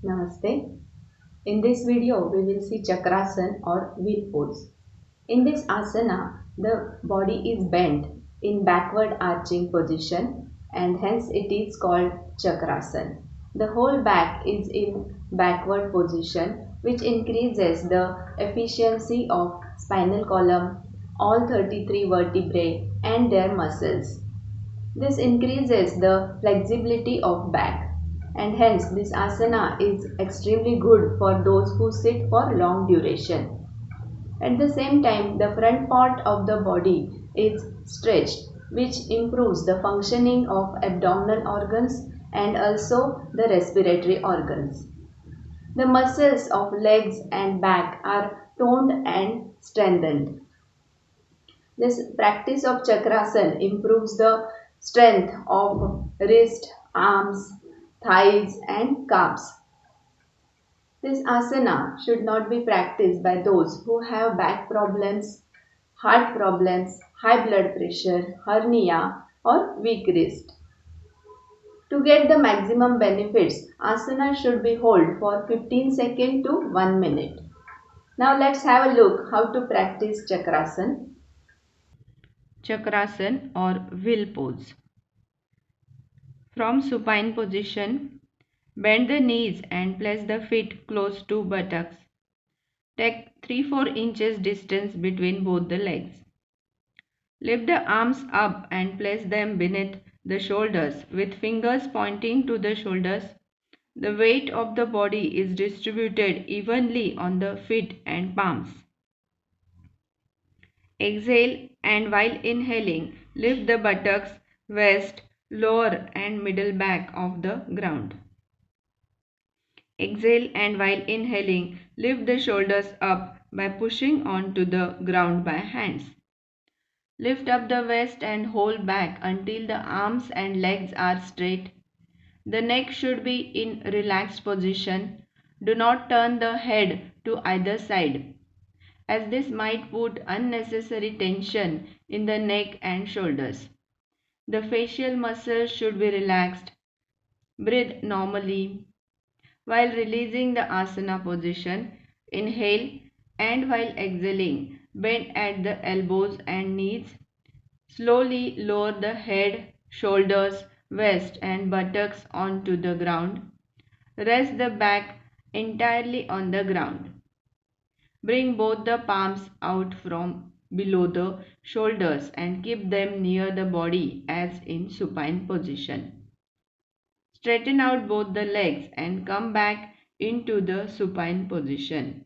Namaste. In this video, we will see Chakrasana or wheel pose. In this asana, the body is bent in backward arching position and hence it is called Chakrasana. The whole back is in backward position which increases the efficiency of spinal column, all 33 vertebrae and their muscles. This increases the flexibility of back and hence this asana is extremely good for those who sit for long duration. At the same time, the front part of the body is stretched which improves the functioning of abdominal organs and also the respiratory organs. The muscles of legs and back are toned and strengthened. This practice of Chakrasana improves the strength of wrist, arms, thighs and calves. This asana should not be practiced by those who have back problems, heart problems, high blood pressure, hernia or weak wrist. To get the maximum benefits, asana should be held for 15 seconds to 1 minute. Now let's have a look how to practice Chakrasana. Chakrasana or wheel pose. From supine position, bend the knees and place the feet close to buttocks. Take 3-4 inches distance between both the legs. Lift the arms up and place them beneath the shoulders with fingers pointing to the shoulders. The weight of the body is distributed evenly on the feet and palms. Exhale and while inhaling, lift the buttocks, waist, lower and middle back of the ground. Exhale and while inhaling, lift the shoulders up by pushing onto the ground by hands. Lift up the waist and hold back until the arms and legs are straight. The neck should be in relaxed position. Do not turn the head to either side, as this might put unnecessary tension in the neck and shoulders. The facial muscles should be relaxed. Breathe normally. While releasing the asana position, inhale and while exhaling, bend at the elbows and knees. Slowly lower the head, shoulders, waist and buttocks onto the ground. Rest the back entirely on the ground. Bring both the palms out from below the shoulders and keep them near the body as in supine position. Straighten out both the legs and come back into the supine position.